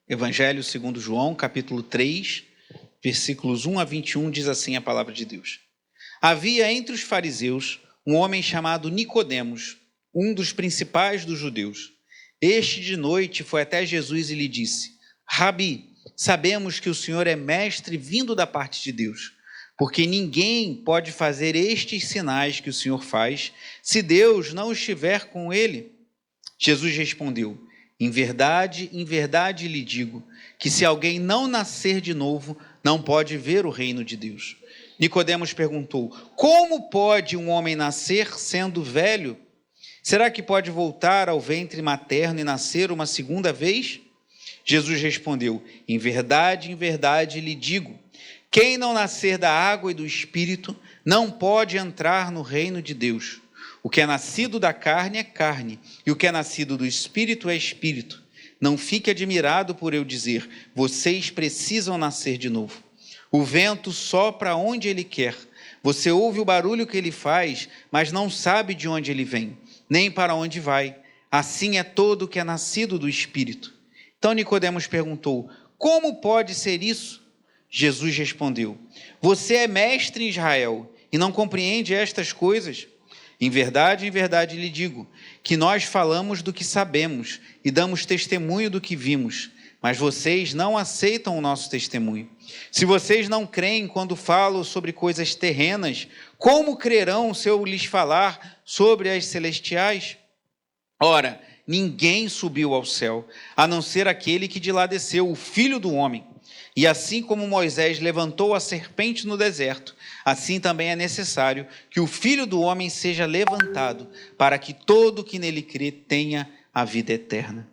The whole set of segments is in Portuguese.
Evangelho segundo João, capítulo 3, versículos 1 a 21, diz assim a palavra de Deus. Havia entre os fariseus um homem chamado Nicodemos, um dos principais dos judeus. Este de noite foi até Jesus e lhe disse: Rabi, sabemos que o Senhor é mestre vindo da parte de Deus, porque ninguém pode fazer estes sinais que o Senhor faz, se Deus não estiver com ele. Jesus respondeu: em verdade lhe digo, que se alguém não nascer de novo, não pode ver o reino de Deus. Nicodemos perguntou: como pode um homem nascer sendo velho? Será que pode voltar ao ventre materno e nascer uma segunda vez? Jesus respondeu: em verdade lhe digo, quem não nascer da água e do Espírito não pode entrar no reino de Deus. O que é nascido da carne é carne, e o que é nascido do Espírito é Espírito. Não fique admirado por eu dizer: vocês precisam nascer de novo. O vento sopra onde ele quer. Você ouve o barulho que ele faz, mas não sabe de onde ele vem, nem para onde vai. Assim é todo o que é nascido do Espírito. Então Nicodemos perguntou: como pode ser isso? Jesus respondeu: você é mestre em Israel e não compreende estas coisas? Em verdade lhe digo, que nós falamos do que sabemos e damos testemunho do que vimos, mas vocês não aceitam o nosso testemunho. Se vocês não creem quando falo sobre coisas terrenas, como crerão se eu lhes falar sobre as celestiais? Ora, ninguém subiu ao céu, a não ser aquele que de lá desceu, o Filho do Homem. E assim como Moisés levantou a serpente no deserto, assim também é necessário que o Filho do Homem seja levantado, para que todo que nele crê tenha a vida eterna.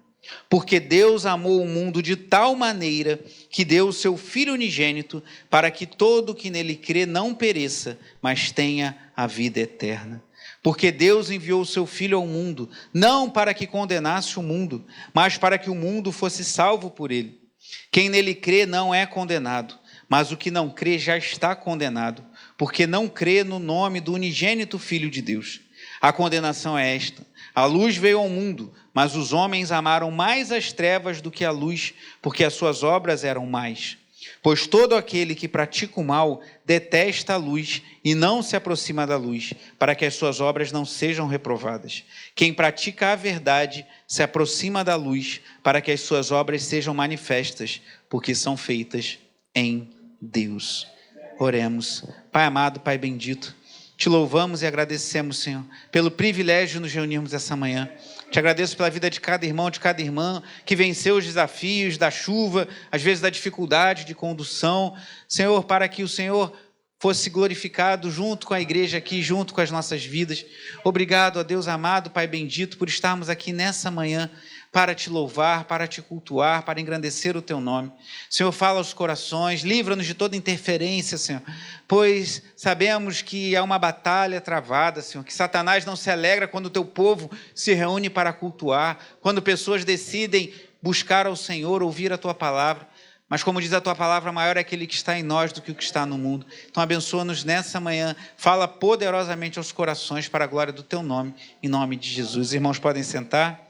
Porque Deus amou o mundo de tal maneira que deu o seu Filho unigênito, para que todo que nele crê não pereça, mas tenha a vida eterna. Porque Deus enviou o seu Filho ao mundo, não para que condenasse o mundo, mas para que o mundo fosse salvo por ele. Quem nele crê não é condenado, mas o que não crê já está condenado, porque não crê no nome do unigênito Filho de Deus. A condenação é esta: a luz veio ao mundo, mas os homens amaram mais as trevas do que a luz, porque as suas obras eram más. Pois todo aquele que pratica o mal detesta a luz e não se aproxima da luz, para que as suas obras não sejam reprovadas. Quem pratica a verdade se aproxima da luz, para que as suas obras sejam manifestas, porque são feitas em Deus. Oremos. Pai amado, Pai bendito, te louvamos e agradecemos, Senhor, pelo privilégio de nos reunirmos essa manhã. Te agradeço pela vida de cada irmão, de cada irmã, que venceu os desafios da chuva, às vezes da dificuldade de condução. Senhor, para que o Senhor fosse glorificado junto com a igreja aqui, junto com as nossas vidas. Obrigado, ó Deus amado, Pai bendito, por estarmos aqui nessa manhã para te louvar, para te cultuar, para engrandecer o teu nome. Senhor, fala aos corações, livra-nos de toda interferência, Senhor, pois sabemos que há uma batalha travada, Senhor, que Satanás não se alegra quando o teu povo se reúne para cultuar, quando pessoas decidem buscar ao Senhor, ouvir a tua palavra. Mas como diz a tua palavra, maior é aquele que está em nós do que o que está no mundo. Então abençoa-nos nessa manhã, fala poderosamente aos corações para a glória do teu nome, em nome de Jesus. Os irmãos podem sentar.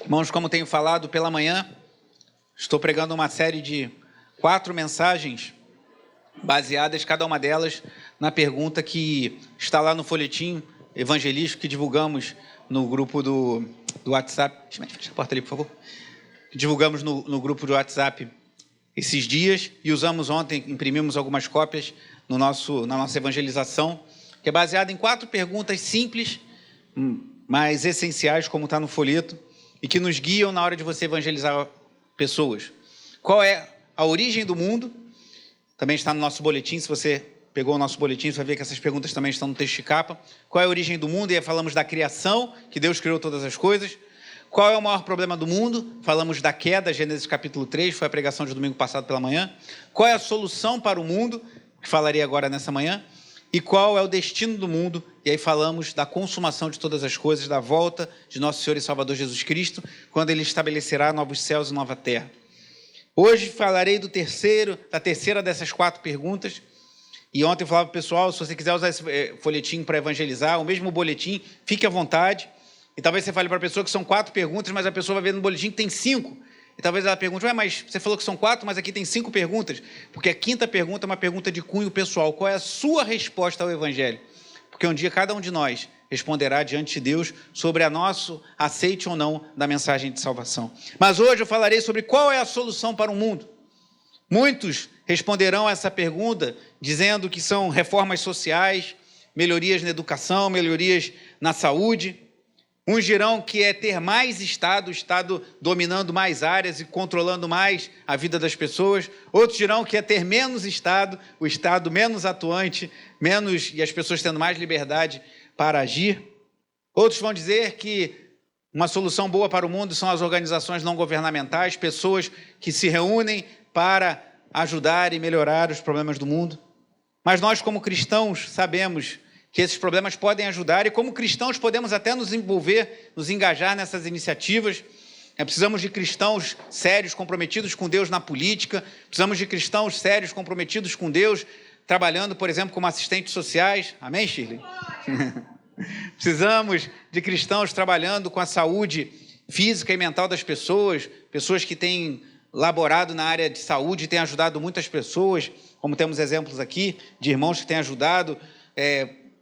Irmãos, como tenho falado pela manhã, estou pregando uma série de 4 mensagens, baseadas, cada uma delas, na pergunta que está lá no folhetim evangelístico que divulgamos no grupo do WhatsApp. Fecha a porta ali, por favor. Divulgamos no grupo do WhatsApp esses dias e usamos ontem, imprimimos algumas cópias na nossa evangelização, que é baseada em 4 perguntas simples, mas essenciais, como está no folheto, e que nos guiam na hora de você evangelizar pessoas. Qual é a origem do mundo? Também está no nosso boletim. Se você pegou o nosso boletim, você vai ver que essas perguntas também estão no texto de capa. Qual é a origem do mundo? E aí falamos da criação, que Deus criou todas as coisas. Qual é o maior problema do mundo? Falamos da queda, Gênesis capítulo 3, foi a pregação de domingo passado pela manhã. Qual é a solução para o mundo? Que falaria agora nessa manhã. E qual é o destino do mundo? E aí falamos da consumação de todas as coisas, da volta de nosso Senhor e Salvador Jesus Cristo, quando Ele estabelecerá novos céus e nova terra. Hoje falarei da terceira dessas 4 perguntas. E ontem eu falava para o pessoal, se você quiser usar esse folhetim para evangelizar, o mesmo boletim, fique à vontade. E talvez você fale para a pessoa que são 4 perguntas, mas a pessoa vai ver no boletim que tem 5. E talvez ela pergunte, mas você falou que são 4, mas aqui tem 5 perguntas. Porque a 5ª pergunta é uma pergunta de cunho pessoal. Qual é a sua resposta ao Evangelho? Porque um dia cada um de nós responderá diante de Deus sobre a nosso aceite ou não da mensagem de salvação. Mas hoje eu falarei sobre qual é a solução para o mundo. Muitos responderão a essa pergunta dizendo que são reformas sociais, melhorias na educação, melhorias na saúde. Uns dirão que é ter mais Estado, o Estado dominando mais áreas e controlando mais a vida das pessoas. Outros dirão que é ter menos Estado, o Estado menos atuante, e as pessoas tendo mais liberdade para agir. Outros vão dizer que uma solução boa para o mundo são as organizações não governamentais, pessoas que se reúnem para ajudar e melhorar os problemas do mundo. Mas nós, como cristãos, sabemos que esses problemas podem ajudar e, como cristãos, podemos até nos envolver, nos engajar nessas iniciativas. Precisamos de cristãos sérios, comprometidos com Deus na política. Precisamos de cristãos sérios, comprometidos com Deus, trabalhando, por exemplo, como assistentes sociais. Amém, Shirley? Precisamos de cristãos trabalhando com a saúde física e mental das pessoas, pessoas que têm laborado na área de saúde e têm ajudado muitas pessoas, como temos exemplos aqui de irmãos que têm ajudado,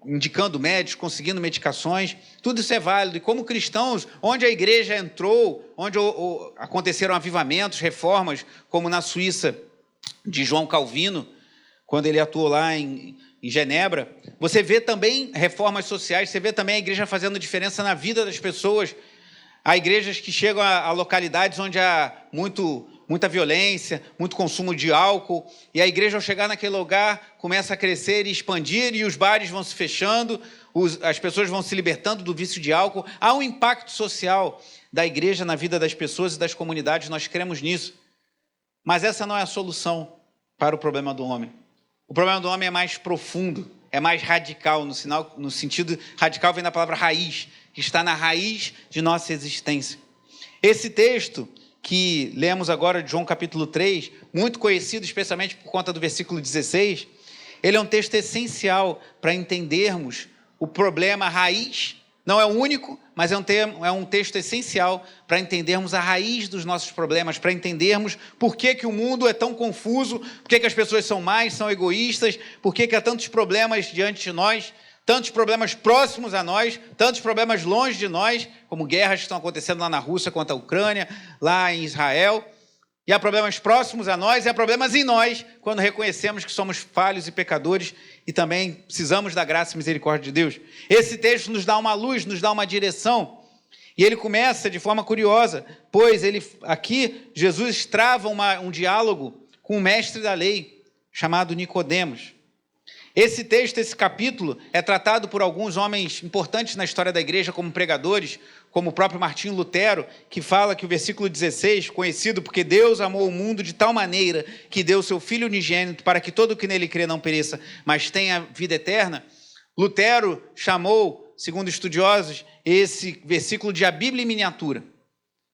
indicando médicos, conseguindo medicações. Tudo isso é válido. E como cristãos, onde a igreja entrou, onde aconteceram avivamentos, reformas, como na Suíça de João Calvino, quando ele atuou lá em Genebra, você vê também reformas sociais, você vê também a igreja fazendo diferença na vida das pessoas. Há igrejas que chegam a localidades onde há muita violência, muito consumo de álcool, e a igreja, ao chegar naquele lugar, começa a crescer e expandir, e os bares vão se fechando, as pessoas vão se libertando do vício de álcool. Há um impacto social da igreja na vida das pessoas e das comunidades, nós cremos nisso. Mas essa não é a solução para o problema do homem. O problema do homem é mais profundo, é mais radical, no sentido radical vem da palavra raiz, que está na raiz de nossa existência. Esse texto que lemos agora de João capítulo 3, muito conhecido especialmente por conta do versículo 16, ele é um texto essencial para entendermos o problema raiz. Não é o único, mas é um texto essencial para entendermos a raiz dos nossos problemas, para entendermos por que o mundo é tão confuso, por que as pessoas são egoístas, por que há tantos problemas diante de nós, tantos problemas próximos a nós, tantos problemas longe de nós, como guerras que estão acontecendo lá na Rússia contra a Ucrânia, lá em Israel. E há problemas próximos a nós e há problemas em nós, quando reconhecemos que somos falhos e pecadores e também precisamos da graça e misericórdia de Deus. Esse texto nos dá uma luz, nos dá uma direção. E ele começa de forma curiosa, pois aqui Jesus trava um diálogo com um mestre da lei, chamado Nicodemos. Esse texto, esse capítulo, é tratado por alguns homens importantes na história da igreja como pregadores, como o próprio Martinho Lutero, que fala que o versículo 16, conhecido porque Deus amou o mundo de tal maneira que deu o seu Filho unigênito para que todo o que nele crê não pereça, mas tenha vida eterna. Lutero chamou, segundo estudiosos, esse versículo de a Bíblia em miniatura.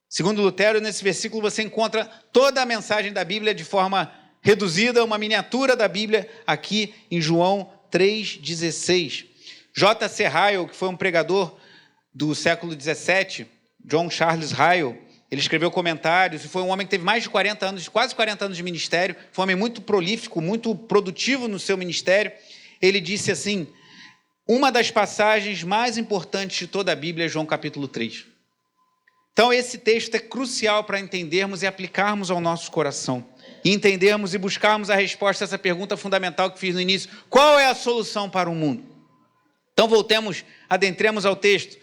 Segundo Lutero, nesse versículo você encontra toda a mensagem da Bíblia de forma reduzida, uma miniatura da Bíblia aqui em João 3,16. J.C. Ryle, que foi um pregador do século XVII, John Charles Ryle, ele escreveu comentários e foi um homem que teve mais de 40 anos, quase 40 anos de ministério, foi um homem muito prolífico, muito produtivo no seu ministério. Ele disse assim: uma das passagens mais importantes de toda a Bíblia é João capítulo 3. Então esse texto é crucial para entendermos e aplicarmos ao nosso coração. E entendermos e buscarmos a resposta a essa pergunta fundamental que fiz no início. Qual é a solução para o mundo? Então adentremos ao texto.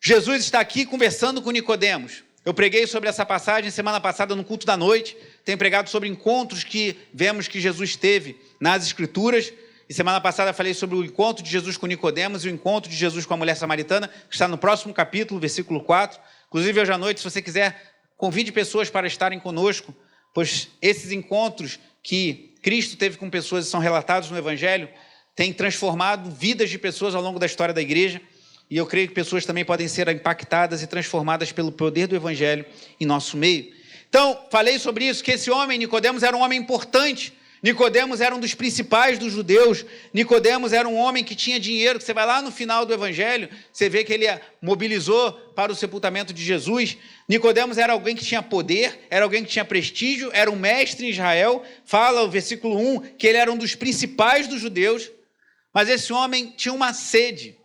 Jesus está aqui conversando com Nicodemos. Eu preguei sobre essa passagem semana passada no culto da noite. Tenho pregado sobre encontros que vemos que Jesus teve nas Escrituras. E semana passada falei sobre o encontro de Jesus com Nicodemos e o encontro de Jesus com a mulher samaritana, que está no próximo capítulo, versículo 4. Inclusive, hoje à noite, se você quiser, convide pessoas para estarem conosco, pois esses encontros que Cristo teve com pessoas e são relatados no Evangelho têm transformado vidas de pessoas ao longo da história da igreja, e eu creio que pessoas também podem ser impactadas e transformadas pelo poder do Evangelho em nosso meio. Então, falei sobre isso, que esse homem, Nicodemos, era um homem importante Nicodemos era um dos principais dos judeus. Nicodemos era um homem que tinha dinheiro, que você vai lá no final do evangelho, você vê que ele mobilizou para o sepultamento de Jesus. Nicodemos era alguém que tinha poder, era alguém que tinha prestígio, era um mestre em Israel. Fala o versículo 1 que ele era um dos principais dos judeus, mas esse homem tinha uma sede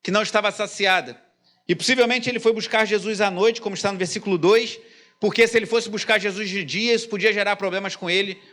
que não estava saciada. E possivelmente ele foi buscar Jesus à noite, como está no versículo 2, porque se ele fosse buscar Jesus de dia, isso podia gerar problemas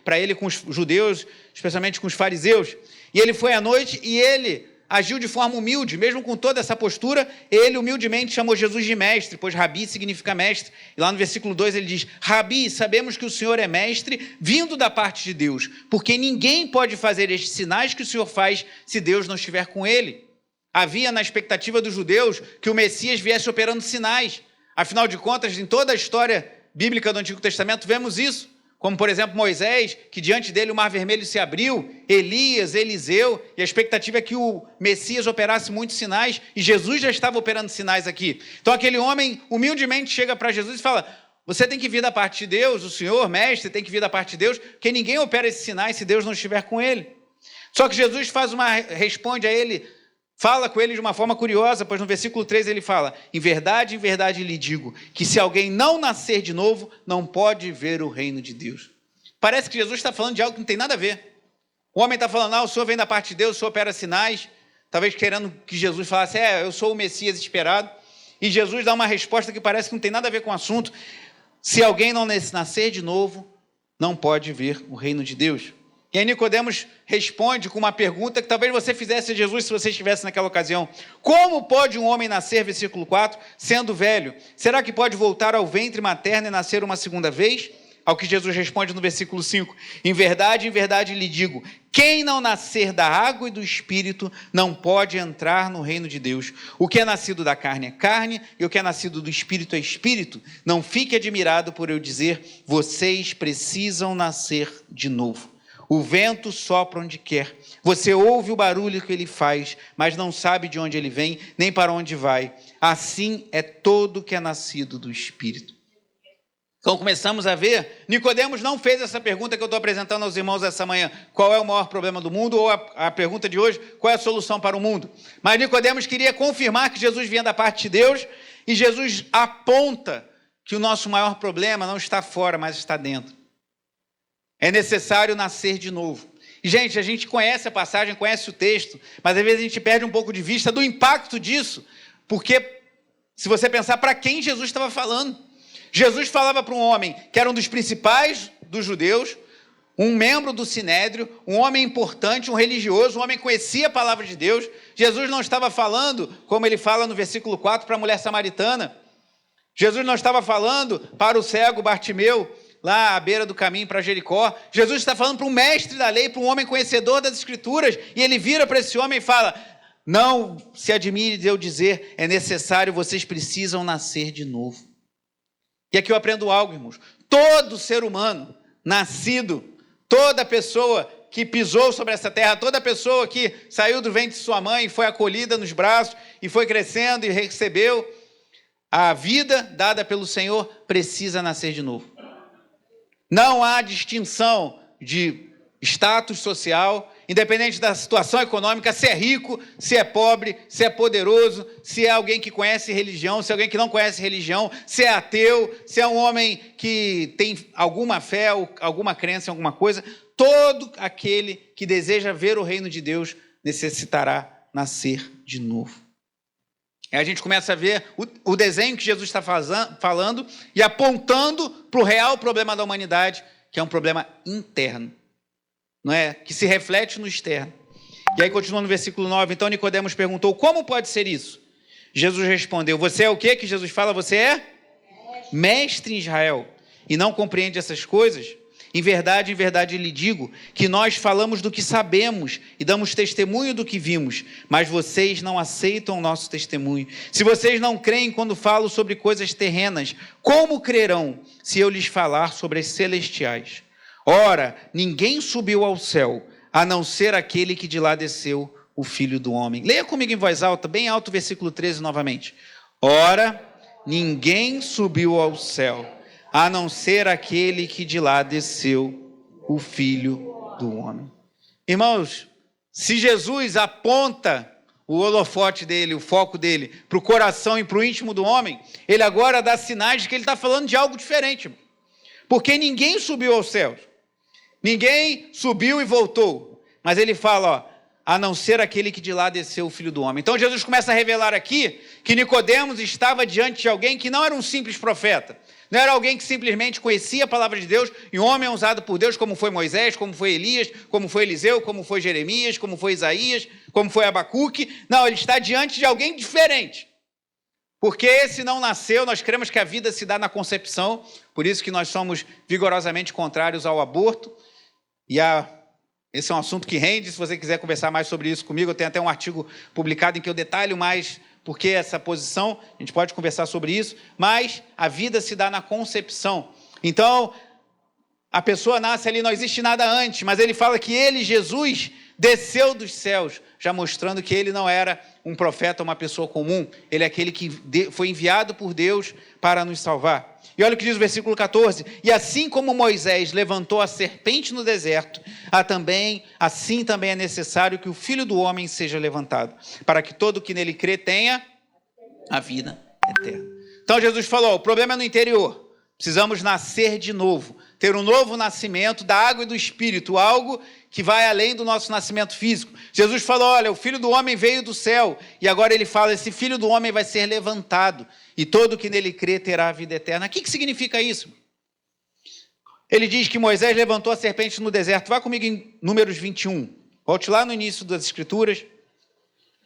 para ele com os judeus, especialmente com os fariseus. E ele foi à noite e ele agiu de forma humilde, mesmo com toda essa postura, ele humildemente chamou Jesus de mestre, pois Rabi significa mestre. E lá no versículo 2 ele diz: Rabi, sabemos que o Senhor é mestre, vindo da parte de Deus, porque ninguém pode fazer estes sinais que o Senhor faz se Deus não estiver com ele. Havia na expectativa dos judeus que o Messias viesse operando sinais. Afinal de contas, em toda a história bíblica do Antigo Testamento, vemos isso. Como, por exemplo, Moisés, que diante dele o Mar Vermelho se abriu, Elias, Eliseu, e a expectativa é que o Messias operasse muitos sinais, e Jesus já estava operando sinais aqui. Então aquele homem humildemente chega para Jesus e fala: você tem que vir da parte de Deus, o Senhor, mestre, tem que vir da parte de Deus, porque ninguém opera esses sinais se Deus não estiver com ele. Só que Jesus responde a ele, fala com ele de uma forma curiosa, pois no versículo 3 ele fala: em verdade lhe digo, que se alguém não nascer de novo, não pode ver o reino de Deus. Parece que Jesus está falando de algo que não tem nada a ver. O homem está falando: o Senhor vem da parte de Deus, o Senhor opera sinais, talvez querendo que Jesus falasse: eu sou o Messias esperado. E Jesus dá uma resposta que parece que não tem nada a ver com o assunto. Se alguém não nascer de novo, não pode ver o reino de Deus. E aí Nicodemos responde com uma pergunta que talvez você fizesse a Jesus se você estivesse naquela ocasião. Como pode um homem nascer, versículo 4, sendo velho? Será que pode voltar ao ventre materno e nascer uma segunda vez? Ao que Jesus responde no versículo 5. Em verdade lhe digo, quem não nascer da água e do Espírito não pode entrar no reino de Deus. O que é nascido da carne é carne, e o que é nascido do Espírito é Espírito. Não fique admirado por eu dizer, vocês precisam nascer de novo. O vento sopra onde quer. Você ouve o barulho que ele faz, mas não sabe de onde ele vem, nem para onde vai. Assim é todo que é nascido do Espírito. Então começamos a ver, Nicodemos não fez essa pergunta que eu estou apresentando aos irmãos essa manhã, qual é o maior problema do mundo, ou a pergunta de hoje, qual é a solução para o mundo. Mas Nicodemos queria confirmar que Jesus vinha da parte de Deus, e Jesus aponta que o nosso maior problema não está fora, mas está dentro. É necessário nascer de novo. E, gente, a gente conhece a passagem, conhece o texto, mas às vezes a gente perde um pouco de vista do impacto disso, porque se você pensar para quem Jesus estava falando, Jesus falava para um homem que era um dos principais dos judeus, um membro do Sinédrio, um homem importante, um religioso, um homem que conhecia a palavra de Deus. Jesus não estava falando, como ele fala no versículo 4, para a mulher samaritana. Jesus não estava falando para o cego Bartimeu, lá à beira do caminho para Jericó. Jesus está falando para um mestre da lei, para um homem conhecedor das Escrituras, e ele vira para esse homem e fala: não se admire de eu dizer, é necessário, vocês precisam nascer de novo. E aqui eu aprendo algo, irmãos. Todo ser humano nascido, toda pessoa que pisou sobre essa terra, toda pessoa que saiu do ventre de sua mãe e foi acolhida nos braços e foi crescendo e recebeu a vida dada pelo Senhor, precisa nascer de novo. Não há distinção de status social, independente da situação econômica, se é rico, se é pobre, se é poderoso, se é alguém que conhece religião, se é alguém que não conhece religião, se é ateu, se é um homem que tem alguma fé ou alguma crença em alguma coisa. Todo aquele que deseja ver o reino de Deus necessitará nascer de novo. Aí a gente começa a ver o desenho que Jesus está falando e apontando para o real problema da humanidade, que é um problema interno, não é? Que se reflete no externo. E aí continua no versículo 9, então Nicodemos perguntou, como pode ser isso? Jesus respondeu, você é o quê que Jesus fala? Você é mestre em Israel e não compreende essas coisas? Em verdade lhe digo que nós falamos do que sabemos e damos testemunho do que vimos, mas vocês não aceitam o nosso testemunho. Se vocês não creem quando falo sobre coisas terrenas, como crerão se eu lhes falar sobre as celestiais? Ora, ninguém subiu ao céu, a não ser aquele que de lá desceu, o Filho do Homem. Leia comigo em voz alta, bem alto o versículo 13 novamente. Ora, ninguém subiu ao céu, a não ser aquele que de lá desceu, o Filho do homem. Irmãos, se Jesus aponta o holofote dele, o foco dele, para o coração e para o íntimo do homem, ele agora dá sinais de que ele está falando de algo diferente. Porque ninguém subiu aos céus. Ninguém subiu e voltou. Mas ele fala, ó, a não ser aquele que de lá desceu, o Filho do Homem. Então Jesus começa a revelar aqui que Nicodemos estava diante de alguém que não era um simples profeta. Não era alguém que simplesmente conhecia a palavra de Deus, e um homem usado por Deus, como foi Moisés, como foi Elias, como foi Eliseu, como foi Jeremias, como foi Isaías, como foi Abacuque. Não, ele está diante de alguém diferente. Porque esse não nasceu, nós cremos que a vida se dá na concepção, por isso que nós somos vigorosamente contrários ao aborto. Esse é um assunto que rende, se você quiser conversar mais sobre isso comigo, eu tenho até um artigo publicado em que eu detalho mais por que essa posição, a gente pode conversar sobre isso, mas a vida se dá na concepção. Então, a pessoa nasce ali, não existe nada antes, mas ele fala que ele, Jesus, desceu dos céus, já mostrando que ele não era um profeta, uma pessoa comum, ele é aquele que foi enviado por Deus para nos salvar. E olha o que diz o versículo 14, e assim como Moisés levantou a serpente no deserto, assim também é necessário que o Filho do Homem seja levantado, para que todo que nele crê tenha a vida eterna. Então Jesus falou, o problema é no interior, precisamos nascer de novo, ter um novo nascimento da água e do Espírito, algo que vai além do nosso nascimento físico. Jesus falou, olha, o Filho do Homem veio do céu, e agora ele fala, esse Filho do Homem vai ser levantado, e todo que nele crê terá a vida eterna. O que significa isso? Ele diz que Moisés levantou a serpente no deserto. Vá comigo em Números 21. Volte lá no início das Escrituras,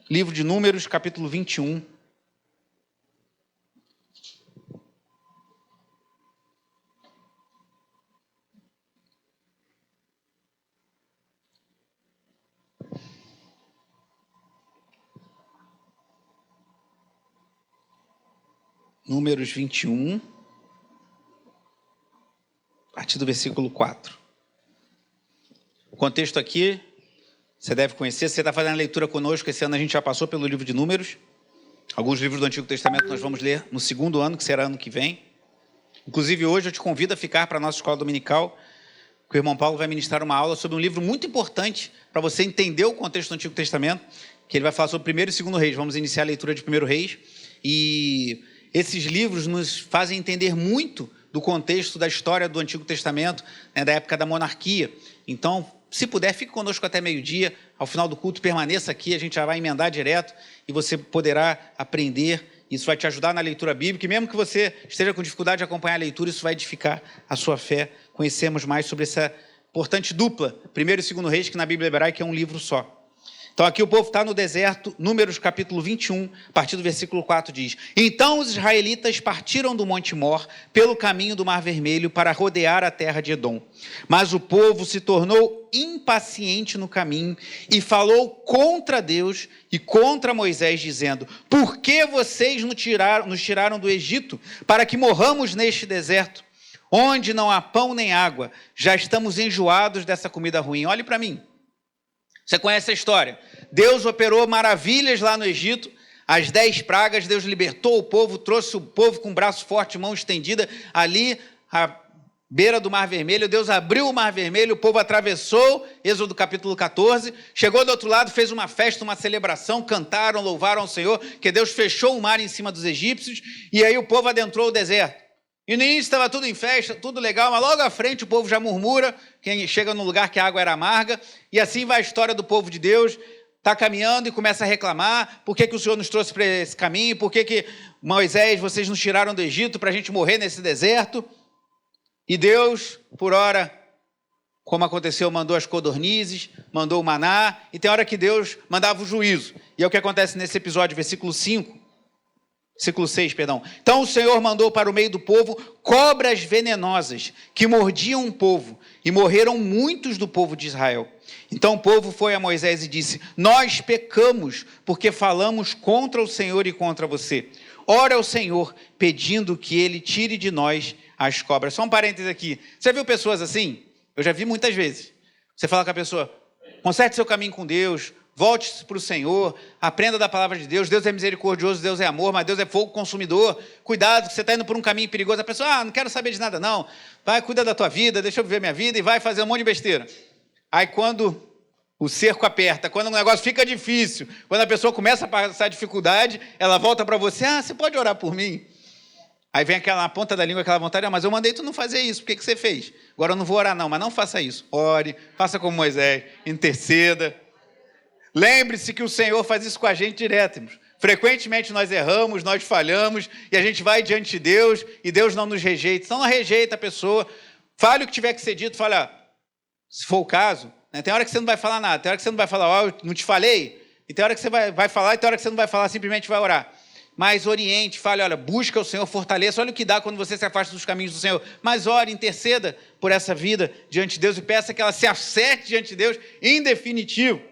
livro de Números, capítulo 21. Números 21, a partir do versículo 4. O contexto aqui, você deve conhecer, se você está fazendo a leitura conosco, esse ano a gente já passou pelo livro de Números. Alguns livros do Antigo Testamento nós vamos ler no segundo ano, que será ano que vem. Inclusive hoje eu te convido a ficar para a nossa escola dominical, que o irmão Paulo vai ministrar uma aula sobre um livro muito importante para você entender o contexto do Antigo Testamento, que ele vai falar sobre 1º e 2º Reis. Vamos iniciar a leitura de 1º Reis, e esses livros nos fazem entender muito do contexto da história do Antigo Testamento, né, da época da monarquia. Então, se puder, fique conosco até meio-dia. Ao final do culto, permaneça aqui, a gente já vai emendar direto e você poderá aprender. Isso vai te ajudar na leitura bíblica. E mesmo que você esteja com dificuldade de acompanhar a leitura, isso vai edificar a sua fé. Conhecemos mais sobre essa importante dupla, 1º e 2º Reis, que na Bíblia hebraica é um livro só. Então aqui o povo está no deserto, Números capítulo 21, a partir do versículo 4 diz, então os israelitas partiram do Monte Mor pelo caminho do Mar Vermelho para rodear a terra de Edom. Mas o povo se tornou impaciente no caminho e falou contra Deus e contra Moisés, dizendo, por que vocês nos tiraram do Egito para que morramos neste deserto, onde não há pão nem água? Já estamos enjoados dessa comida ruim. Olhe para mim. Você conhece a história. Deus operou maravilhas lá no Egito, as 10 pragas, Deus libertou o povo, trouxe o povo com braço forte, mão estendida, ali à beira do Mar Vermelho. Deus abriu o Mar Vermelho, o povo atravessou, Êxodo capítulo 14, chegou do outro lado, fez uma festa, uma celebração, cantaram, louvaram ao Senhor, que Deus fechou o mar em cima dos egípcios, e aí o povo adentrou o deserto. E no início estava tudo em festa, tudo legal, mas logo à frente o povo já murmura, quem chega num lugar que a água era amarga, e assim vai a história do povo de Deus, está caminhando e começa a reclamar, por que o Senhor nos trouxe para esse caminho, por que Moisés, vocês nos tiraram do Egito para a gente morrer nesse deserto? E Deus, por hora, como aconteceu, mandou as codornizes, mandou o maná, e tem hora que Deus mandava o juízo, e é o que acontece nesse episódio, versículo 6, perdão. Então o Senhor mandou para o meio do povo cobras venenosas que mordiam o povo, e morreram muitos do povo de Israel. Então o povo foi a Moisés e disse, nós pecamos, porque falamos contra o Senhor e contra você. Ora ao Senhor, pedindo que ele tire de nós as cobras. Só um parênteses aqui. Você viu pessoas assim? Eu já vi muitas vezes. Você fala com a pessoa, conserte seu caminho com Deus, volte para o Senhor, aprenda da palavra de Deus. Deus é misericordioso, Deus é amor, mas Deus é fogo consumidor. Cuidado, que você está indo por um caminho perigoso. A pessoa, não quero saber de nada não. Vai, cuida da tua vida, deixa eu viver minha vida, e vai fazer um monte de besteira. Aí quando o cerco aperta, quando o negócio fica difícil, quando a pessoa começa a passar dificuldade, ela volta para você, você pode orar por mim? Aí vem aquela na ponta da língua, aquela vontade, mas eu mandei tu não fazer isso, por que você fez? Agora eu não vou orar não, mas não faça isso. Ore, faça como Moisés, interceda. Lembre-se que o Senhor faz isso com a gente direto, irmãos. Frequentemente nós erramos, nós falhamos, e a gente vai diante de Deus, e Deus não nos rejeita. Então não rejeita a pessoa, fale o que tiver que ser dito, fala, se for o caso, né? Tem hora que você não vai falar nada, tem hora que você não vai falar, eu não te falei, e tem hora que você vai falar, e tem hora que você não vai falar, simplesmente vai orar. Mas oriente, fale, olha, busca o Senhor, fortaleça, olha o que dá quando você se afasta dos caminhos do Senhor. Mas ore, interceda por essa vida diante de Deus e peça que ela se acerte diante de Deus em definitivo.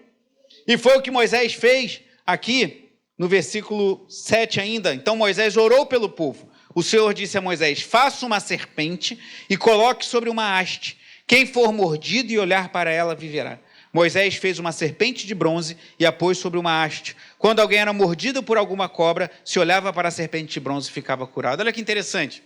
E foi o que Moisés fez aqui no versículo 7 ainda. Então Moisés orou pelo povo. O Senhor disse a Moisés, faça uma serpente e coloque sobre uma haste. Quem for mordido e olhar para ela viverá. Moisés fez uma serpente de bronze e a pôs sobre uma haste. Quando alguém era mordido por alguma cobra, se olhava para a serpente de bronze e ficava curado. Olha que interessante.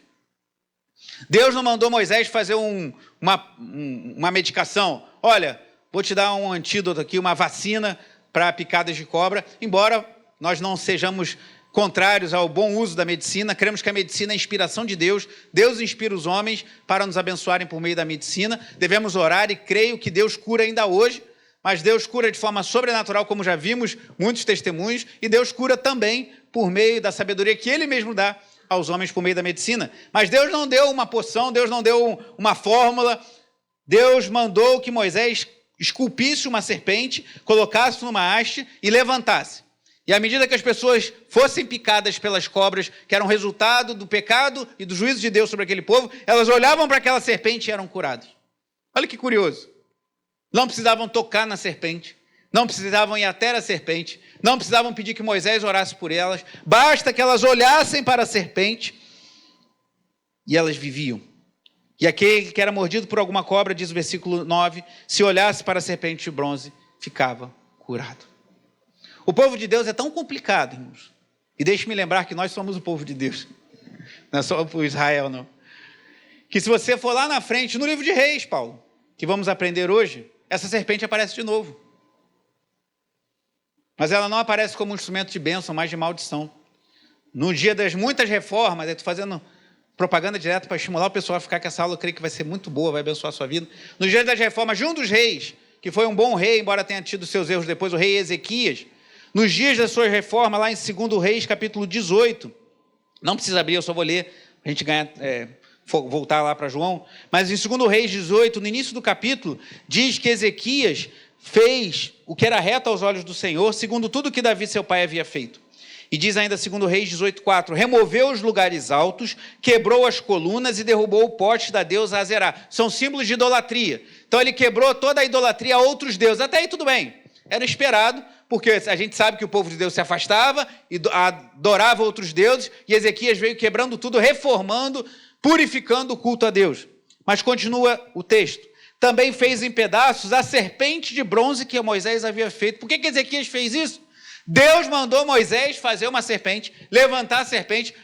Deus não mandou Moisés fazer uma medicação. Olha, vou te dar um antídoto aqui, uma vacina para picadas de cobra. Embora nós não sejamos contrários ao bom uso da medicina, cremos que a medicina é a inspiração de Deus. Deus inspira os homens para nos abençoarem por meio da medicina. Devemos orar e creio que Deus cura ainda hoje. Mas Deus cura de forma sobrenatural, como já vimos, muitos testemunhos, e Deus cura também por meio da sabedoria que Ele mesmo dá aos homens por meio da medicina. Mas Deus não deu uma poção, Deus não deu uma fórmula, Deus mandou que Moisés esculpisse uma serpente, colocasse numa haste e levantasse. E à medida que as pessoas fossem picadas pelas cobras, que eram resultado do pecado e do juízo de Deus sobre aquele povo, elas olhavam para aquela serpente e eram curadas. Olha que curioso. Não precisavam tocar na serpente, não precisavam ir até a serpente, não precisavam pedir que Moisés orasse por elas, basta que elas olhassem para a serpente e elas viviam. E aquele que era mordido por alguma cobra, diz o versículo 9, se olhasse para a serpente de bronze, ficava curado. O povo de Deus é tão complicado, irmãos, e deixe-me lembrar que nós somos o povo de Deus, não é só o Israel, não. Que se você for lá na frente, no livro de Reis, Paulo, que vamos aprender hoje, essa serpente aparece de novo. Mas ela não aparece como um instrumento de bênção, mas de maldição. No dia das muitas reformas, eu estou fazendo propaganda direta para estimular o pessoal a ficar com essa aula, eu creio que vai ser muito boa, vai abençoar a sua vida. No dia das reformas, de um dos reis, que foi um bom rei, embora tenha tido seus erros depois, o rei Ezequias, nos dias da sua reforma, lá em 2 Reis, capítulo 18, não precisa abrir, eu só vou ler, a gente ganhar... voltar lá para João, mas em 2 Reis 18, no início do capítulo, diz que Ezequias fez o que era reto aos olhos do Senhor, segundo tudo que Davi, seu pai, havia feito. E diz ainda 2 Reis 18:4, removeu os lugares altos, quebrou as colunas e derrubou o poste da deusa Azerá. São símbolos de idolatria. Então ele quebrou toda a idolatria a outros deuses. Até aí tudo bem, era esperado, porque a gente sabe que o povo de Deus se afastava e adorava outros deuses, e Ezequias veio quebrando tudo, reformando, purificando o culto a Deus. Mas continua o texto. Também fez em pedaços a serpente de bronze que Moisés havia feito. Por que Ezequias fez isso? Deus mandou Moisés fazer uma serpente, levantar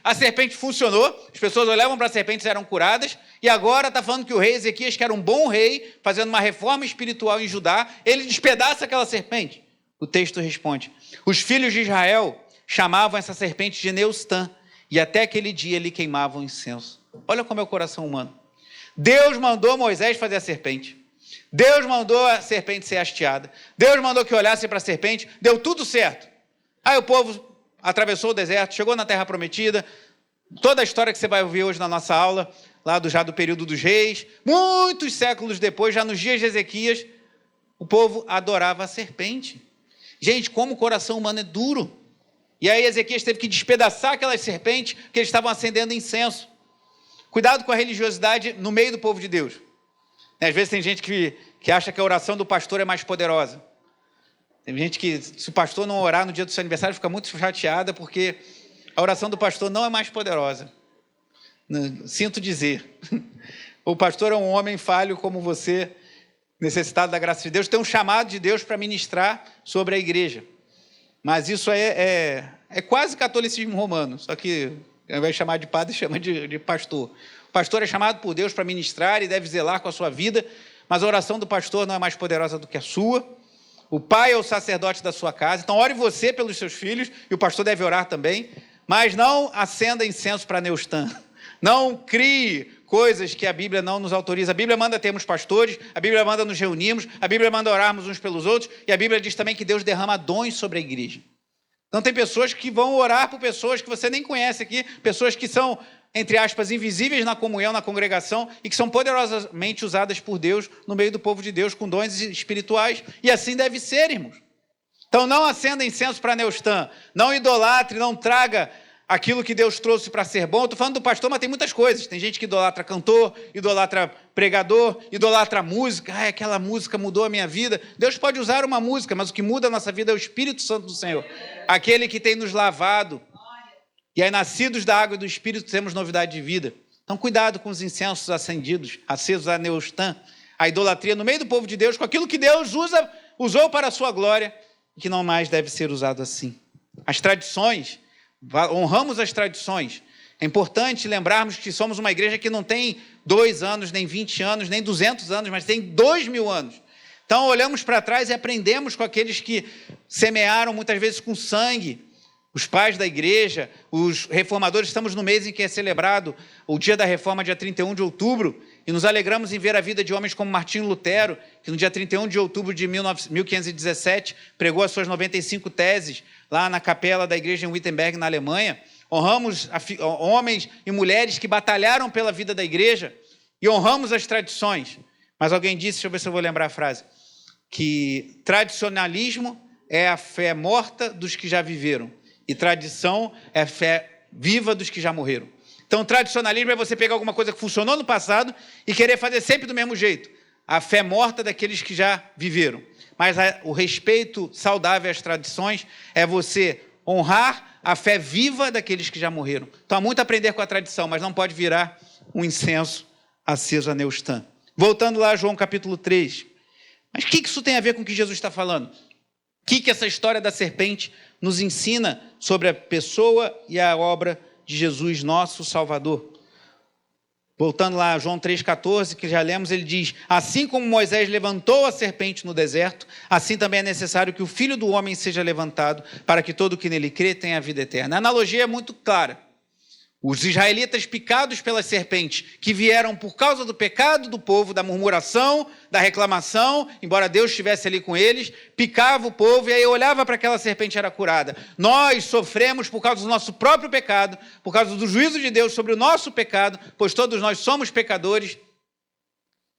a serpente funcionou, as pessoas olhavam para a serpente e eram curadas, e agora está falando que o rei Ezequias, que era um bom rei, fazendo uma reforma espiritual em Judá, ele despedaça aquela serpente. O texto responde, os filhos de Israel chamavam essa serpente de Neustã, e até aquele dia lhe queimavam incenso. Olha como é o coração humano. Deus mandou Moisés fazer a serpente. Deus mandou a serpente ser hasteada. Deus mandou que olhasse para a serpente. Deu tudo certo. Aí o povo atravessou o deserto, chegou na terra prometida. Toda a história que você vai ouvir hoje na nossa aula, lá já do período dos reis. Muitos séculos depois, já nos dias de Ezequias, o povo adorava a serpente. Gente, como o coração humano é duro. E aí Ezequias teve que despedaçar aquelas serpentes que eles estavam acendendo incenso. Cuidado com a religiosidade no meio do povo de Deus. Às vezes tem gente que acha que a oração do pastor é mais poderosa. Tem gente que, se o pastor não orar no dia do seu aniversário, fica muito chateada porque a oração do pastor não é mais poderosa. Sinto dizer. O pastor é um homem falho como você, necessitado da graça de Deus, tem um chamado de Deus para ministrar sobre a igreja. Mas isso é quase catolicismo romano, só que ao invés de chamar de padre, chama de pastor. O pastor é chamado por Deus para ministrar e deve zelar com a sua vida, mas a oração do pastor não é mais poderosa do que a sua. O pai é o sacerdote da sua casa, então ore você pelos seus filhos, e o pastor deve orar também, mas não acenda incenso para Neustã. Não crie coisas que a Bíblia não nos autoriza. A Bíblia manda termos pastores, a Bíblia manda nos reunirmos, a Bíblia manda orarmos uns pelos outros, e a Bíblia diz também que Deus derrama dons sobre a igreja. Então tem pessoas que vão orar por pessoas que você nem conhece aqui, pessoas que são, entre aspas, invisíveis na comunhão, na congregação, e que são poderosamente usadas por Deus no meio do povo de Deus, com dons espirituais, e assim deve ser, irmãos. Então não acenda incenso para Neustã, não idolatre, não traga aquilo que Deus trouxe para ser bom. Estou falando do pastor, mas tem muitas coisas. Tem gente que idolatra cantor, idolatra pregador, idolatra música. Aquela música mudou a minha vida. Deus pode usar uma música, mas o que muda a nossa vida é o Espírito Santo do Senhor. Aquele que tem nos lavado. E aí, nascidos da água e do Espírito, temos novidade de vida. Então, cuidado com os incensos acesos a Neustã, a idolatria no meio do povo de Deus, com aquilo que Deus usou para a sua glória, e que não mais deve ser usado assim. As tradições, honramos as tradições. É importante lembrarmos que somos uma igreja que não tem 2 anos, nem 20 anos, nem 200 anos, mas tem 2000 anos. Então, olhamos para trás e aprendemos com aqueles que semearam, muitas vezes com sangue, os pais da igreja, os reformadores. Estamos no mês em que é celebrado o dia da reforma, dia 31 de outubro, e nos alegramos em ver a vida de homens como Martinho Lutero, que no dia 31 de outubro de 1517 pregou as suas 95 teses lá na capela da igreja em Wittenberg, na Alemanha. Honramos homens e mulheres que batalharam pela vida da igreja e honramos as tradições. Mas alguém disse, deixa eu ver se eu vou lembrar a frase, que tradicionalismo é a fé morta dos que já viveram e tradição é a fé viva dos que já morreram. Então, tradicionalismo é você pegar alguma coisa que funcionou no passado e querer fazer sempre do mesmo jeito. A fé morta daqueles que já viveram. Mas o respeito saudável às tradições é você honrar a fé viva daqueles que já morreram. Então, há muito a aprender com a tradição, mas não pode virar um incenso aceso a Neustã. Voltando lá a João capítulo 3. Mas o que isso tem a ver com o que Jesus está falando? O que essa história da serpente nos ensina sobre a pessoa e a obra de Jesus, nosso Salvador? Voltando lá a João 3,14, que já lemos, ele diz: assim como Moisés levantou a serpente no deserto, assim também é necessário que o Filho do Homem seja levantado, para que todo que nele crê tenha a vida eterna. A analogia é muito clara. Os israelitas picados pelas serpentes, que vieram por causa do pecado do povo, da murmuração, da reclamação, embora Deus estivesse ali com eles, picava o povo e aí olhava para aquela serpente e era curada. Nós sofremos por causa do nosso próprio pecado, por causa do juízo de Deus sobre o nosso pecado, pois todos nós somos pecadores.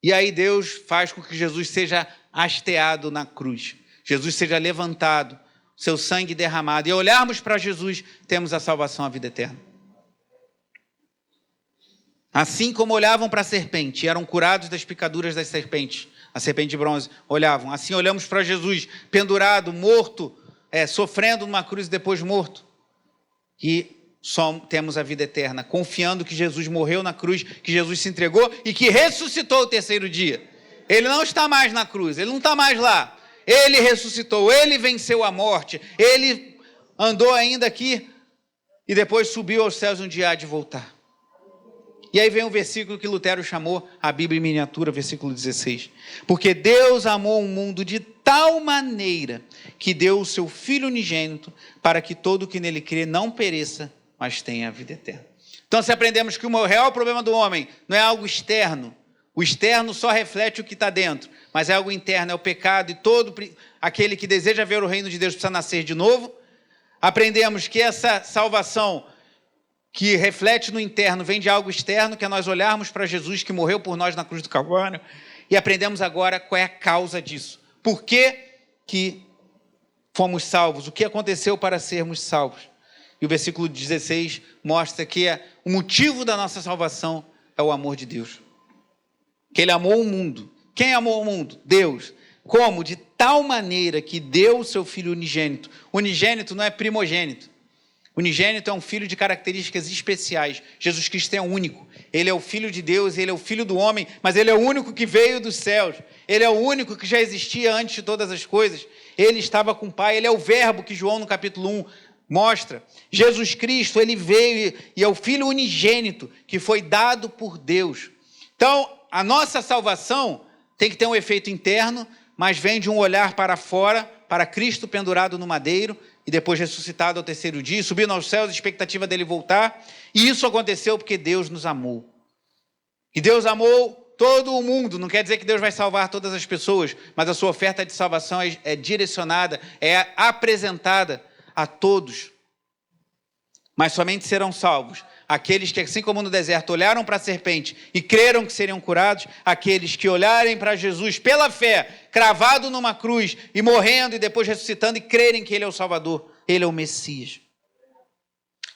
E aí Deus faz com que Jesus seja hasteado na cruz, Jesus seja levantado, seu sangue derramado. E ao olharmos para Jesus, temos a salvação, a vida eterna. Assim como olhavam para a serpente e eram curados das picaduras das serpentes, a serpente de bronze, olhavam. Assim olhamos para Jesus, pendurado, morto, sofrendo numa cruz e depois morto. E só temos a vida eterna, confiando que Jesus morreu na cruz, que Jesus se entregou e que ressuscitou o terceiro dia. Ele não está mais na cruz, ele não está mais lá. Ele ressuscitou, ele venceu a morte, ele andou ainda aqui e depois subiu aos céus, um dia há de voltar. E aí vem um versículo que Lutero chamou a Bíblia em miniatura, versículo 16. Porque Deus amou o mundo de tal maneira que deu o seu Filho unigênito para que todo que nele crê não pereça, mas tenha a vida eterna. Então, se aprendemos que o real problema do homem não é algo externo, o externo só reflete o que está dentro, mas é algo interno, é o pecado, e todo aquele que deseja ver o reino de Deus precisa nascer de novo. Aprendemos que essa salvação que reflete no interno, vem de algo externo, que é nós olharmos para Jesus que morreu por nós na cruz do Calvário, e aprendemos agora qual é a causa disso. Por que fomos salvos? O que aconteceu para sermos salvos? E o versículo 16 mostra que o motivo da nossa salvação é o amor de Deus. Que Ele amou o mundo. Quem amou o mundo? Deus. Como? De tal maneira que deu o seu Filho unigênito. Unigênito não é primogênito. Unigênito é um filho de características especiais. Jesus Cristo é único. Ele é o Filho de Deus, Ele é o Filho do homem, mas Ele é o único que veio dos céus. Ele é o único que já existia antes de todas as coisas. Ele estava com o Pai, Ele é o Verbo que João no capítulo 1 mostra. Jesus Cristo, Ele veio e é o Filho unigênito que foi dado por Deus. Então, a nossa salvação tem que ter um efeito interno, mas vem de um olhar para fora, para Cristo pendurado no madeiro, e depois ressuscitado ao terceiro dia, subindo aos céus, a expectativa dele voltar. E isso aconteceu porque Deus nos amou. E Deus amou todo o mundo. Não quer dizer que Deus vai salvar todas as pessoas, mas a sua oferta de salvação é direcionada, é apresentada a todos. Mas somente serão salvos aqueles que, assim como no deserto, olharam para a serpente e creram que seriam curados, aqueles que olharem para Jesus pela fé, cravado numa cruz e morrendo e depois ressuscitando e crerem que Ele é o Salvador, Ele é o Messias.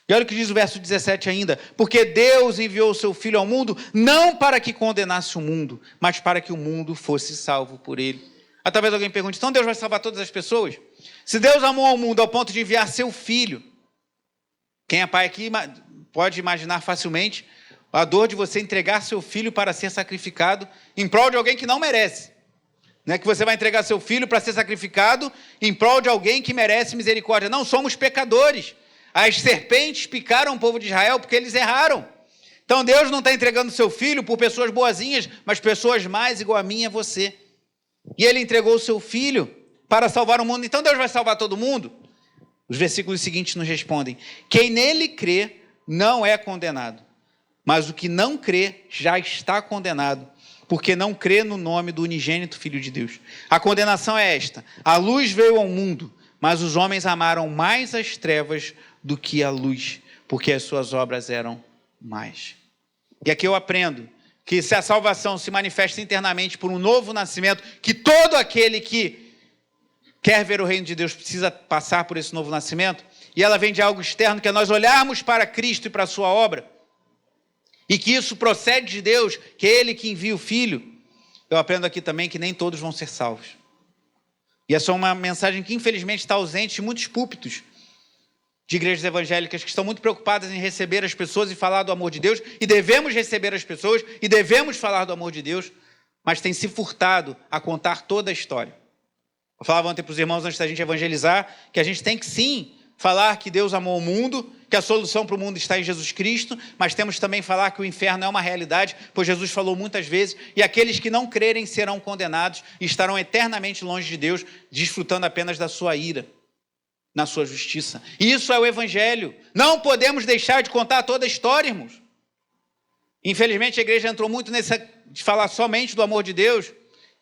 E olha o que diz o verso 17 ainda: porque Deus enviou o seu Filho ao mundo, não para que condenasse o mundo, mas para que o mundo fosse salvo por Ele. Talvez alguém pergunte, então Deus vai salvar todas as pessoas? Se Deus amou ao mundo ao ponto de enviar seu Filho, quem é pai aqui pode imaginar facilmente a dor de você entregar seu filho para ser sacrificado em prol de alguém que não merece. Não é que você vai entregar seu filho para ser sacrificado em prol de alguém que merece misericórdia. Não, somos pecadores. As serpentes picaram o povo de Israel porque eles erraram. Então Deus não está entregando seu filho por pessoas boazinhas, mas pessoas mais igual a mim e a você. E Ele entregou o seu filho para salvar o mundo. Então Deus vai salvar todo mundo? Os versículos seguintes nos respondem: quem nele crê não é condenado, mas o que não crê já está condenado, porque não crê no nome do unigênito Filho de Deus. A condenação é esta: a luz veio ao mundo, mas os homens amaram mais as trevas do que a luz, porque as suas obras eram más. E aqui eu aprendo que se a salvação se manifesta internamente por um novo nascimento, que todo aquele que quer ver o reino de Deus precisa passar por esse novo nascimento, e ela vem de algo externo, que é nós olharmos para Cristo e para a sua obra, e que isso procede de Deus, que é Ele que envia o Filho. Eu aprendo aqui também que nem todos vão ser salvos. E essa é uma mensagem que infelizmente está ausente de muitos púlpitos de igrejas evangélicas que estão muito preocupadas em receber as pessoas e falar do amor de Deus, e devemos receber as pessoas e devemos falar do amor de Deus, mas tem se furtado a contar toda a história. Eu falava ontem para os irmãos, antes da gente evangelizar, que a gente tem que sim falar que Deus amou o mundo, que a solução para o mundo está em Jesus Cristo, mas temos também que falar que o inferno é uma realidade, pois Jesus falou muitas vezes, e aqueles que não crerem serão condenados e estarão eternamente longe de Deus, desfrutando apenas da sua ira, na sua justiça. E isso é o evangelho. Não podemos deixar de contar toda a história, irmãos. Infelizmente a igreja entrou muito nessa de falar somente do amor de Deus,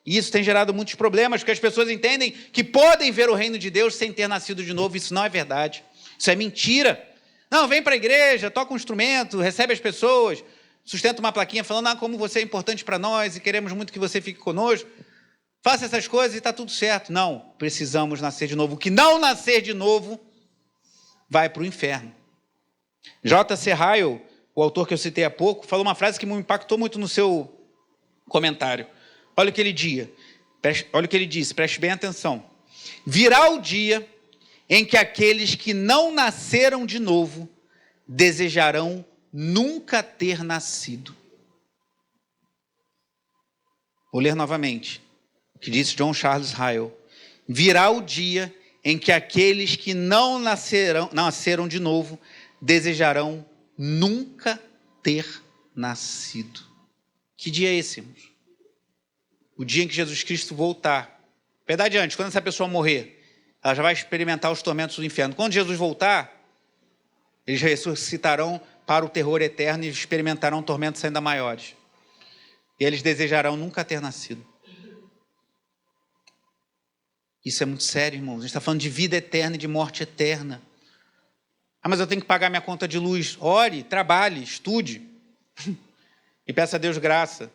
e isso tem gerado muitos problemas, porque as pessoas entendem que podem ver o reino de Deus sem ter nascido de novo. Isso não é verdade. Isso é mentira. Não, vem para a igreja, toca um instrumento, recebe as pessoas, sustenta uma plaquinha falando como você é importante para nós e queremos muito que você fique conosco. Faça essas coisas e está tudo certo. Não, precisamos nascer de novo. O que não nascer de novo vai para o inferno. J.C. Ryle, o autor que eu citei há pouco, falou uma frase que me impactou muito no seu comentário. Olha o que ele disse, preste bem atenção. Virá o dia em que aqueles que não nasceram de novo desejarão nunca ter nascido. Vou ler novamente o que disse John Charles Ryle. Virá o dia em que aqueles que não nasceram de novo desejarão nunca ter nascido. Que dia é esse, irmãos? O dia em que Jesus Cristo voltar. Verdade antes, quando essa pessoa morrer, ela já vai experimentar os tormentos do inferno. Quando Jesus voltar, eles ressuscitarão para o terror eterno e experimentarão tormentos ainda maiores. E eles desejarão nunca ter nascido. Isso é muito sério, irmãos. A gente está falando de vida eterna e de morte eterna. Mas eu tenho que pagar minha conta de luz. Ore, trabalhe, estude. E peça a Deus graça.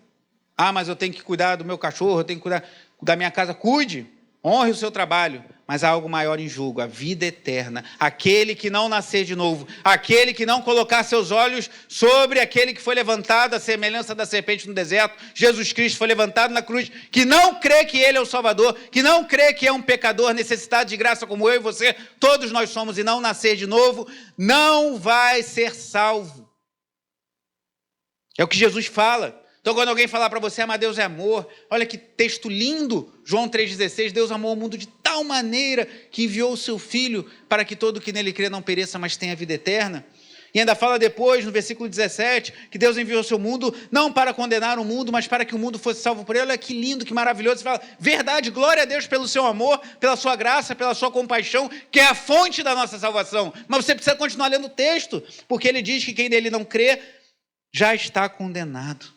Mas eu tenho que cuidar do meu cachorro, eu tenho que cuidar da minha casa. Cuide, honre o seu trabalho. Mas há algo maior em jogo, a vida eterna. Aquele que não nascer de novo, aquele que não colocar seus olhos sobre aquele que foi levantado, a semelhança da serpente no deserto, Jesus Cristo foi levantado na cruz, que não crê que Ele é o Salvador, que não crê que é um pecador necessitado de graça como eu e você, todos nós somos, e não nascer de novo, não vai ser salvo. É o que Jesus fala. Então, quando alguém falar para você, mas Deus é amor, olha que texto lindo, João 3,16, Deus amou o mundo de tal maneira que enviou o seu Filho para que todo que nele crê não pereça, mas tenha vida eterna. E ainda fala depois, no versículo 17, que Deus enviou o seu mundo, não para condenar o mundo, mas para que o mundo fosse salvo por ele. Olha que lindo, que maravilhoso. Você fala, verdade, glória a Deus pelo seu amor, pela sua graça, pela sua compaixão, que é a fonte da nossa salvação. Mas você precisa continuar lendo o texto, porque ele diz que quem nele não crê, já está condenado.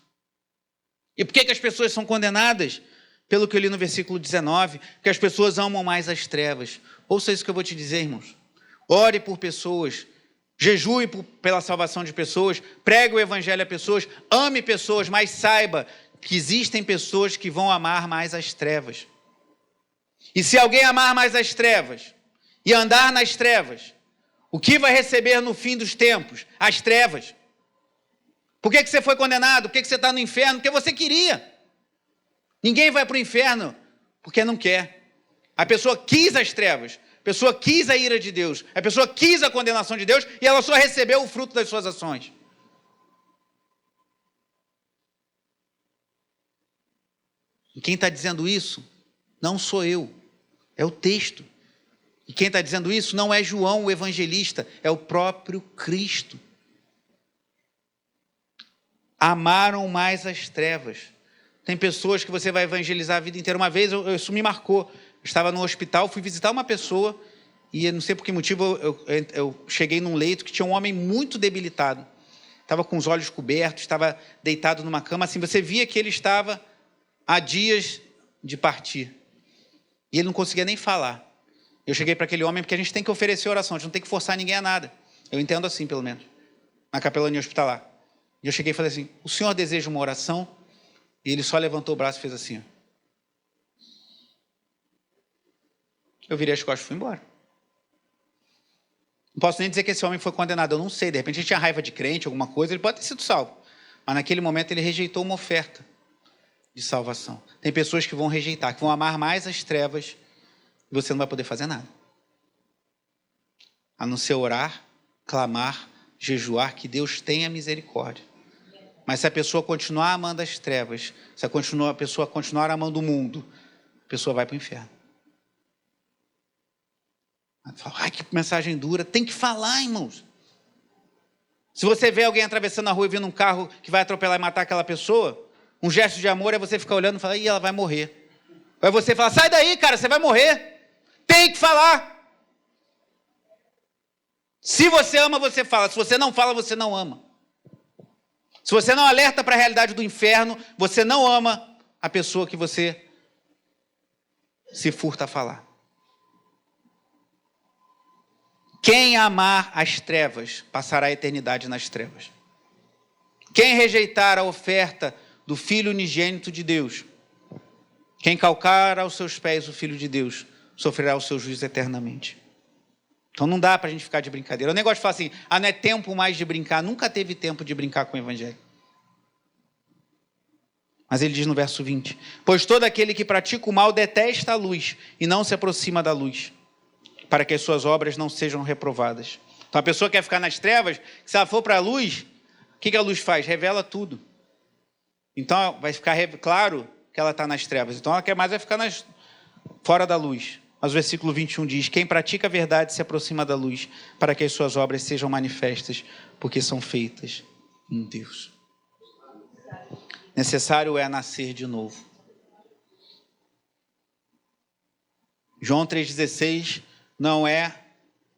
E por que as pessoas são condenadas? Pelo que eu li no versículo 19, que as pessoas amam mais as trevas. Ouça isso que eu vou te dizer, irmãos. Ore por pessoas, jejue pela salvação de pessoas, pregue o evangelho a pessoas, ame pessoas, mas saiba que existem pessoas que vão amar mais as trevas. E se alguém amar mais as trevas e andar nas trevas, o que vai receber no fim dos tempos? As trevas. Por que você foi condenado? Por que você está no inferno? Porque você queria. Ninguém vai para o inferno porque não quer. A pessoa quis as trevas. A pessoa quis a ira de Deus. A pessoa quis a condenação de Deus e ela só recebeu o fruto das suas ações. E quem está dizendo isso não sou eu. É o texto. E quem está dizendo isso não é João, o evangelista. É o próprio Cristo. Amaram mais as trevas. Tem pessoas que você vai evangelizar a vida inteira. Uma vez, isso me marcou. Eu estava no hospital, fui visitar uma pessoa e não sei por que motivo eu cheguei num leito que tinha um homem muito debilitado. Estava com os olhos cobertos, estava deitado numa cama. Assim, você via que ele estava há dias de partir. E ele não conseguia nem falar. Eu cheguei para aquele homem porque a gente tem que oferecer oração, a gente não tem que forçar ninguém a nada. Eu entendo assim, pelo menos, na capelania hospitalar. E eu cheguei e falei assim, o senhor deseja uma oração? E ele só levantou o braço e fez assim. Eu virei as costas e fui embora. Não posso nem dizer que esse homem foi condenado, eu não sei. De repente ele tinha raiva de crente, alguma coisa, ele pode ter sido salvo. Mas naquele momento ele rejeitou uma oferta de salvação. Tem pessoas que vão rejeitar, que vão amar mais as trevas e você não vai poder fazer nada. A não ser orar, clamar, jejuar, que Deus tenha misericórdia. Mas se a pessoa continuar amando as trevas, se a pessoa continuar amando o mundo, a pessoa vai para o inferno. Fala, ai, que mensagem dura. Tem que falar, irmãos. Se você vê alguém atravessando a rua e vindo um carro que vai atropelar e matar aquela pessoa, um gesto de amor é você ficar olhando e falar, ih, ela vai morrer. Ou é você falar, sai daí, cara, você vai morrer. Tem que falar. Se você ama, você fala. Se você não fala, você não ama. Se você não alerta para a realidade do inferno, você não ama a pessoa que você se furta a falar. Quem amar as trevas, passará a eternidade nas trevas. Quem rejeitar a oferta do Filho unigênito de Deus, quem calcar aos seus pés o Filho de Deus, sofrerá o seu juízo eternamente. Então não dá para a gente ficar de brincadeira. O negócio de falar assim, não é tempo mais de brincar. Nunca teve tempo de brincar com o Evangelho. Mas ele diz no verso 20, pois todo aquele que pratica o mal detesta a luz e não se aproxima da luz, para que as suas obras não sejam reprovadas. Então a pessoa quer ficar nas trevas, se ela for para a luz, o que a luz faz? Revela tudo. Então vai ficar claro que ela está nas trevas. Então ela quer mais ficar fora da luz. Mas o versículo 21 diz, quem pratica a verdade se aproxima da luz, para que as suas obras sejam manifestas, porque são feitas em Deus. Necessário é nascer de novo. João 3,16 não é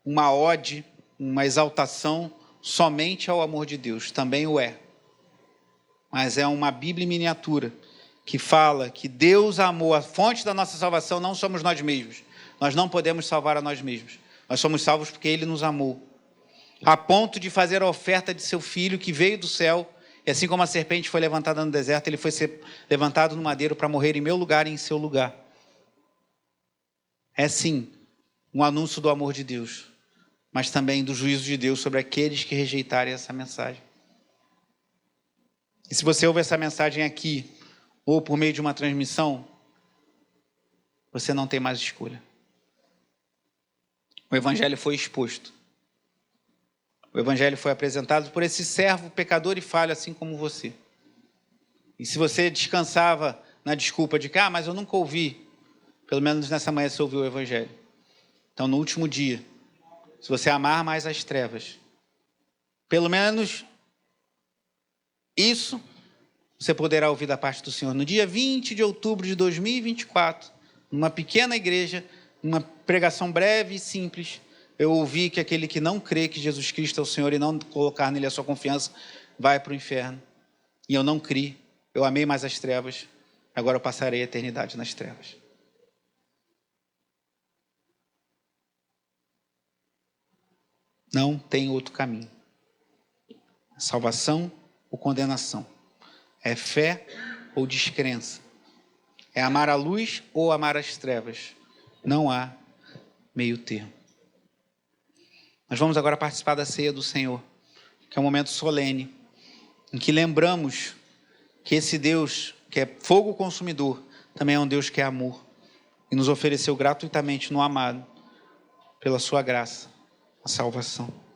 uma ode, uma exaltação somente ao amor de Deus, também o é. Mas é uma Bíblia em miniatura que fala que Deus amou, a fonte da nossa salvação não somos nós mesmos. Nós não podemos salvar a nós mesmos. Nós somos salvos porque Ele nos amou. A ponto de fazer a oferta de seu Filho que veio do céu. E assim como a serpente foi levantada no deserto, Ele foi ser levantado no madeiro para morrer em meu lugar e em seu lugar. É sim um anúncio do amor de Deus, mas também do juízo de Deus sobre aqueles que rejeitarem essa mensagem. E se você ouve essa mensagem aqui, ou por meio de uma transmissão, você não tem mais escolha. O Evangelho foi exposto. O Evangelho foi apresentado por esse servo pecador e falho, assim como você. E se você descansava na desculpa de que, mas eu nunca ouvi, pelo menos nessa manhã você ouviu o Evangelho. Então, no último dia, se você amar mais as trevas, Pelo menos isso você poderá ouvir da parte do Senhor. No dia 20 de outubro de 2024, numa pequena igreja, uma pregação breve e simples, eu ouvi que aquele que não crê que Jesus Cristo é o Senhor e não colocar nele a sua confiança, vai para o inferno. E eu não criei, eu amei mais as trevas, agora eu passarei a eternidade nas trevas. Não tem outro caminho. Salvação ou condenação. É fé ou descrença. É amar a luz ou amar as trevas. Não há meio termo. Nós vamos agora participar da ceia do Senhor, que é um momento solene, em que lembramos que esse Deus, que é fogo consumidor, também é um Deus que é amor, e nos ofereceu gratuitamente no amado, pela sua graça, a salvação.